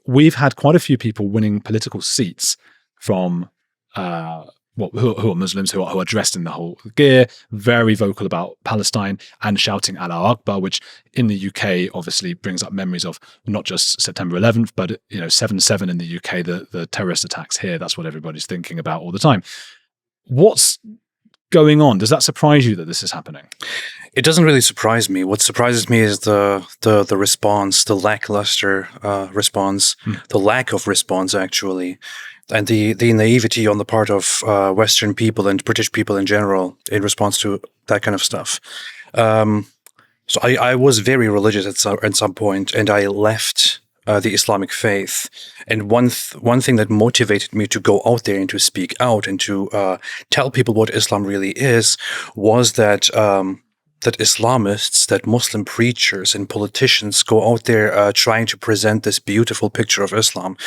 we've had quite a few people winning political seats from who are Muslims, who are dressed in the whole gear, very vocal about Palestine and shouting Allahu Akbar, which in the UK obviously brings up memories of not just September 11th, but 7/7 in the UK, the terrorist attacks here. That's what everybody's thinking about all the time. What's going on? Does that surprise you that this is happening? It doesn't really surprise me. What surprises me is the response, the lackluster response, the lack of response, actually, and the naivety on the part of Western people and British people in general in response to that kind of stuff. So I was very religious at some point, and I left the Islamic faith. And one thing that motivated me to go out there and to speak out and to tell people what Islam really is was that that Islamists, that Muslim preachers and politicians go out there trying to present this beautiful picture of Islam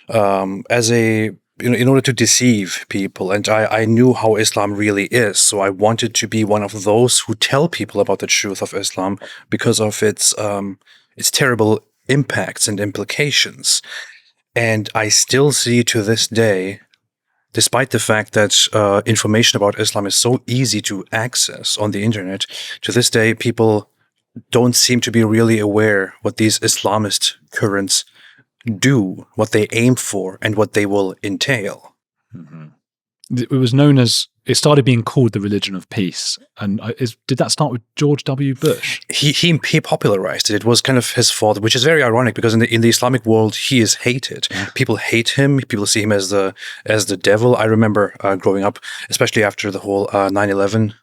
as in order to deceive people. And I knew how Islam really is. So I wanted to be one of those who tell people about the truth of Islam because of its terrible impacts and implications. And I still see to this day, despite the fact that information about Islam is so easy to access on the internet, to this day, people don't seem to be really aware what these Islamist currents do, what they aim for, and what they will entail. Mm-hmm. It was it started being called the religion of peace. And did that start with George W. Bush? He popularized it. It was kind of his fault, which is very ironic because in the Islamic world, he is hated. Yeah. People hate him. People see him as the devil. I remember growing up, especially after the whole 9/11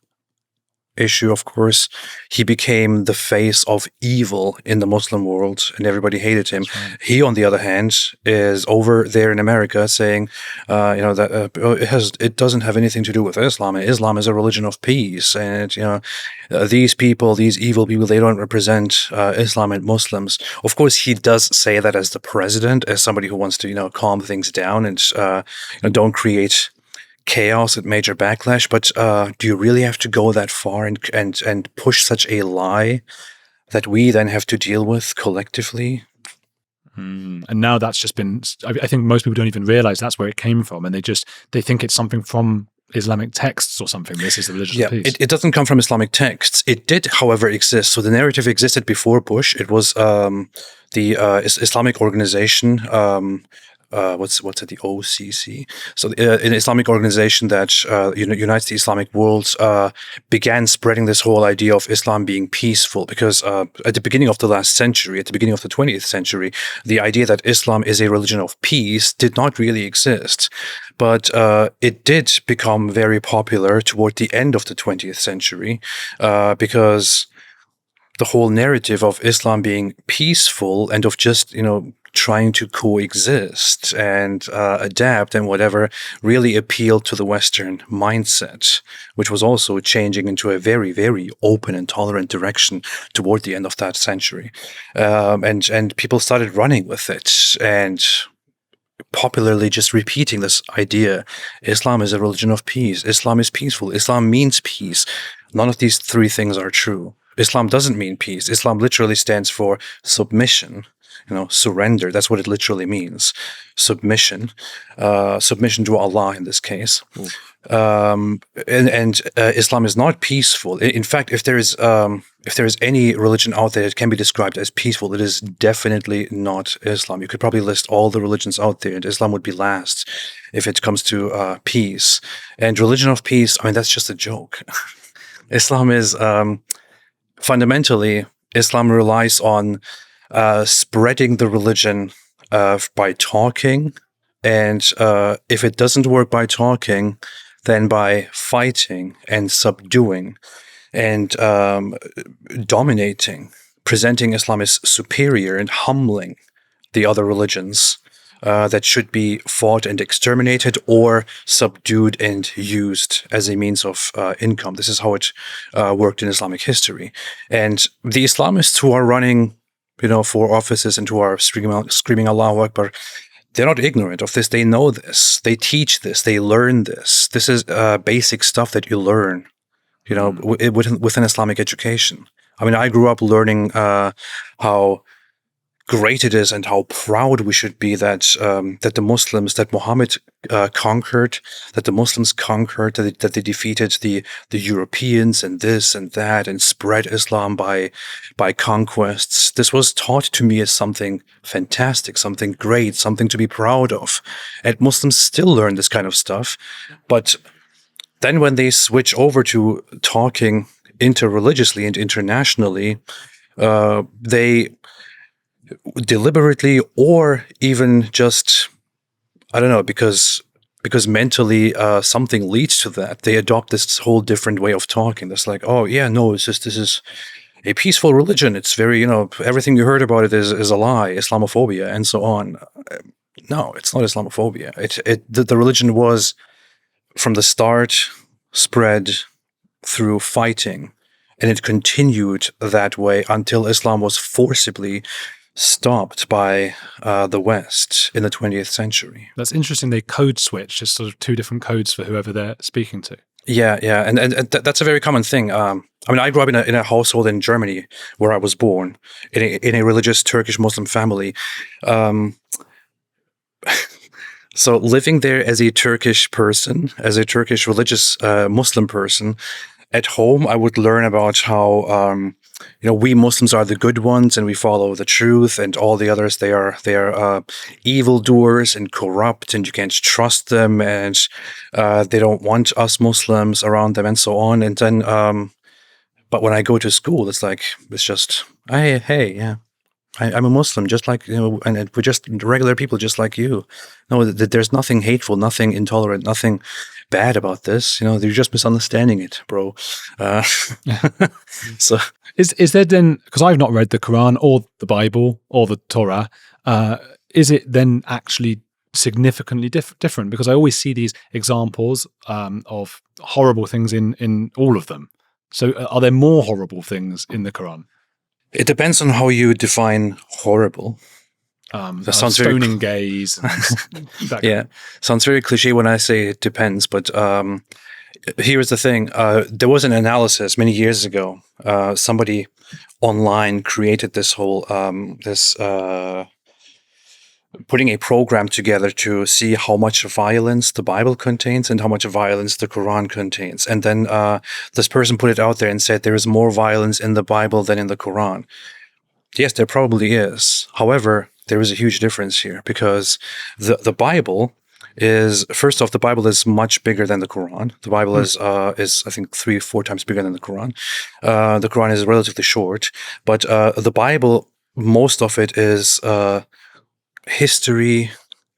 issue, of course, he became the face of evil in the Muslim world and everybody hated him. Right. He, on the other hand, is over there in America saying, that it doesn't have anything to do with Islam. Islam is a religion of peace. And, these people, these evil people, they don't represent Islam and Muslims. Of course, he does say that as the president, as somebody who wants to, calm things down and don't create chaos and major backlash, but do you really have to go that far and push such a lie that we then have to deal with collectively? And now that's just been, I think most people don't even realize that's where it came from, and they think it's something from Islamic texts or something. This is the religion of peace. It doesn't come from Islamic texts. It did, however, exist. So the narrative existed before Bush. It was the Islamic organization, what's it? The OCC. So an Islamic organization that unites the Islamic world began spreading this whole idea of Islam being peaceful because at the beginning of the last century, at the beginning of the 20th century, the idea that Islam is a religion of peace did not really exist. But it did become very popular toward the end of the 20th century because the whole narrative of Islam being peaceful and of just, trying to coexist and adapt and whatever really appealed to the Western mindset, which was also changing into a very, very open and tolerant direction toward the end of that century. And people started running with it and popularly just repeating this idea. Islam is a religion of peace. Islam is peaceful. Islam means peace. None of these three things are true. Islam doesn't mean peace. Islam literally stands for submission. Surrender. That's what it literally means. Submission to Allah in this case. And Islam is not peaceful. In fact, if there is any religion out there that can be described as peaceful, it is definitely not Islam. You could probably list all the religions out there, and Islam would be last if it comes to peace. And religion of peace, that's just a joke. Islam is fundamentally, Islam relies on spreading the religion by talking, and if it doesn't work by talking, then by fighting and subduing and dominating, presenting Islam as superior and humbling the other religions that should be fought and exterminated or subdued and used as a means of income. This is how it worked in Islamic history. And the Islamists who are running for offices and who are screaming Allahu Akbar, they're not ignorant of this. They know this. They teach this. They learn this. This is basic stuff that you learn, within Islamic education. I grew up learning how great it is and how proud we should be that that Muhammad conquered, that the Muslims conquered, that they defeated the Europeans and this and that and spread Islam by conquests. This was taught to me as something fantastic, something great, something to be proud of. And Muslims still learn this kind of stuff. But then when they switch over to talking interreligiously and internationally, they deliberately, or even just, I don't know, because mentally something leads to that, they adopt this whole different way of talking. That's like, oh yeah, no, it's just, this is a peaceful religion. It's very, everything you heard about it is a lie, Islamophobia, and so on. No, it's not Islamophobia. The religion was from the start spread through fighting, and it continued that way until Islam was forcibly stopped by the West in the 20th century. That's interesting. They code switch, just sort of two different codes for whoever they're speaking to. Yeah, and that's a very common thing. I mean, I grew up in a household in Germany where I was born in a religious Turkish Muslim family. So living there as a Turkish person, as a Turkish religious Muslim person, at home, I would learn about how we Muslims are the good ones and we follow the truth, and all the others, they are evildoers and corrupt, and you can't trust them, and they don't want us Muslims around them, and so on. And then, but when I go to school, it's just, hey, yeah. I'm a Muslim, just like, and we're just regular people, just like you. No, there's nothing hateful, nothing intolerant, nothing bad about this. You're just misunderstanding it, bro. So, is there then? Because I've not read the Quran or the Bible or the Torah. Is it then actually significantly different? Because I always see these examples of horrible things in all of them. So, are there more horrible things in the Quran? It depends on how you define horrible. That sounds stoning gays. Yeah, sounds very cliche when I say it depends. But here's the thing: there was an analysis many years ago. Somebody online created this whole putting a program together to see how much violence the Bible contains and how much violence the Quran contains. And then this person put it out there and said there is more violence in the Bible than in the Quran. Yes, there probably is. However, there is a huge difference here, because the Bible is, first off, the Bible is much bigger than the Quran. The Bible is I think 3-4 times bigger than the Quran. The Quran is relatively short, but the Bible, most of it is history.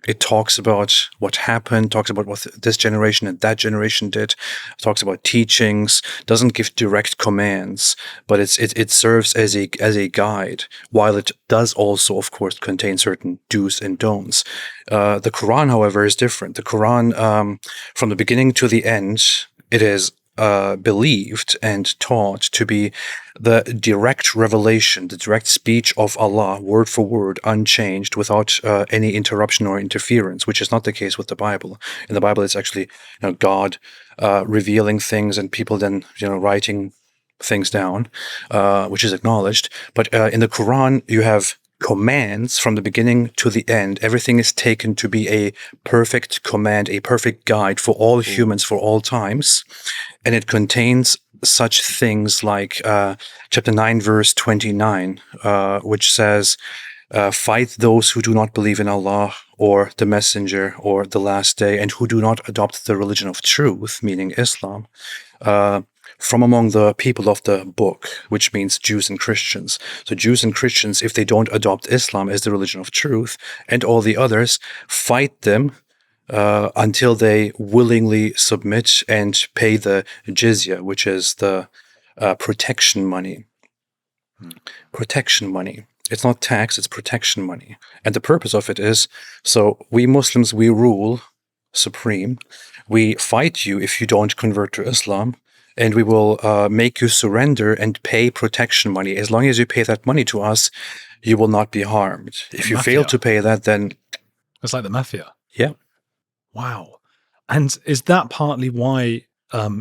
It talks about what happened, talks about what this generation and that generation did, talks about teachings, doesn't give direct commands, but it serves as a guide, while it does also, of course, contain certain do's and don'ts. The Quran, however, is different. The Quran, from the beginning to the end, it is believed and taught to be the direct revelation, the direct speech of Allah, word for word, unchanged, without any interruption or interference, which is not the case with the Bible. In the Bible, it's actually God revealing things and people then writing things down, which is acknowledged. But in the Quran, you have commands from the beginning to the end. Everything is taken to be a perfect command, a perfect guide for all humans for all times. And it contains such things like chapter 9, verse 29, which says, fight those who do not believe in Allah or the Messenger or the Last Day, and who do not adopt the religion of truth, meaning Islam, from among the people of the book, which means Jews and Christians. So Jews and Christians, if they don't adopt Islam as the religion of truth, and all the others, fight them until they willingly submit and pay the jizya, which is the protection money. Protection money. It's not tax, it's protection money. And the purpose of it is, so we Muslims, we rule supreme. We fight you if you don't convert to Islam, and we will make you surrender and pay protection money. As long as you pay that money to us, you will not be harmed. If you fail to pay that, then... It's like the mafia. Yeah. Wow. And is that partly why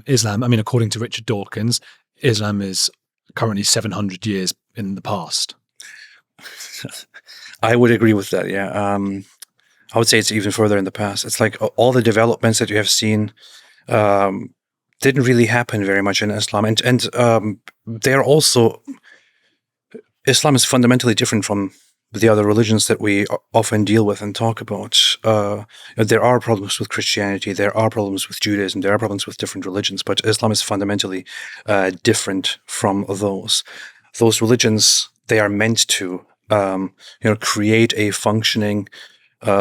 Islam, I mean, according to Richard Dawkins, Islam is currently 700 years in the past? I would agree with that. Yeah. I would say it's even further in the past. It's like all the developments that you have seen didn't really happen very much in Islam, and they're also Islam is fundamentally different from the other religions that we often deal with and talk about. There are problems with Christianity, there are problems with Judaism, there are problems with different religions, but Islam is fundamentally different from those. Those religions, they are meant to, create a functioning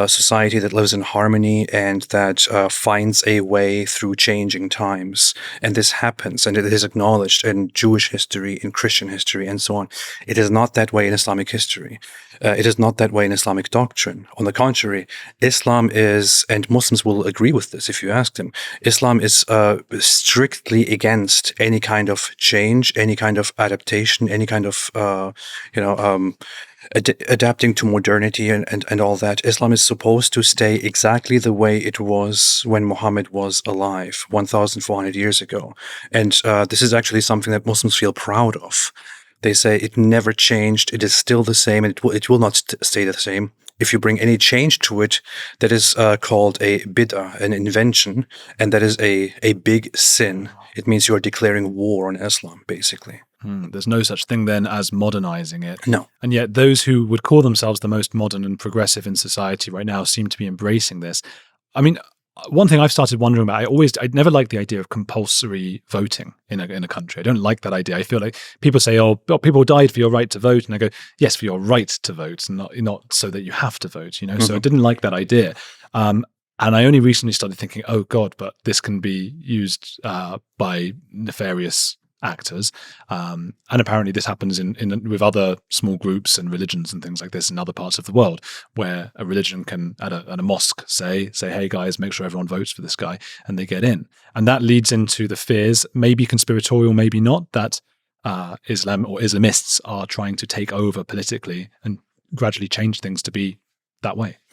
society that lives in harmony and that finds a way through changing times. And this happens, and it is acknowledged in Jewish history, in Christian history, and so on. It is not that way in Islamic history. It is not that way in Islamic doctrine. On the contrary, Islam is, and Muslims will agree with this if you ask them, Islam is strictly against any kind of change, any kind of adaptation, any kind of, adapting to modernity and all that. Islam is supposed to stay exactly the way it was when Muhammad was alive 1,400 years ago. And this is actually something that Muslims feel proud of. They say it never changed, it is still the same, and it will not stay the same. If you bring any change to it, that is called a bid'ah, an invention, and that is a big sin. It means you are declaring war on Islam, basically. There's no such thing then as modernizing it. No. And yet those who would call themselves the most modern and progressive in society right now seem to be embracing this. I mean, one thing I've started wondering about, I'd never liked the idea of compulsory voting in a country. I don't like that idea. I feel like people say, oh, people died for your right to vote. And I go, yes, for your right to vote, and not so that you have to vote, So I didn't like that idea. And I only recently started thinking, oh God, but this can be used by nefarious actors, and apparently this happens in with other small groups and religions and things like this in other parts of the world, where a religion can at a mosque say, hey guys, make sure everyone votes for this guy, and they get in, and that leads into the fears, maybe conspiratorial, maybe not, that Islam or Islamists are trying to take over politically and gradually change things to be that way.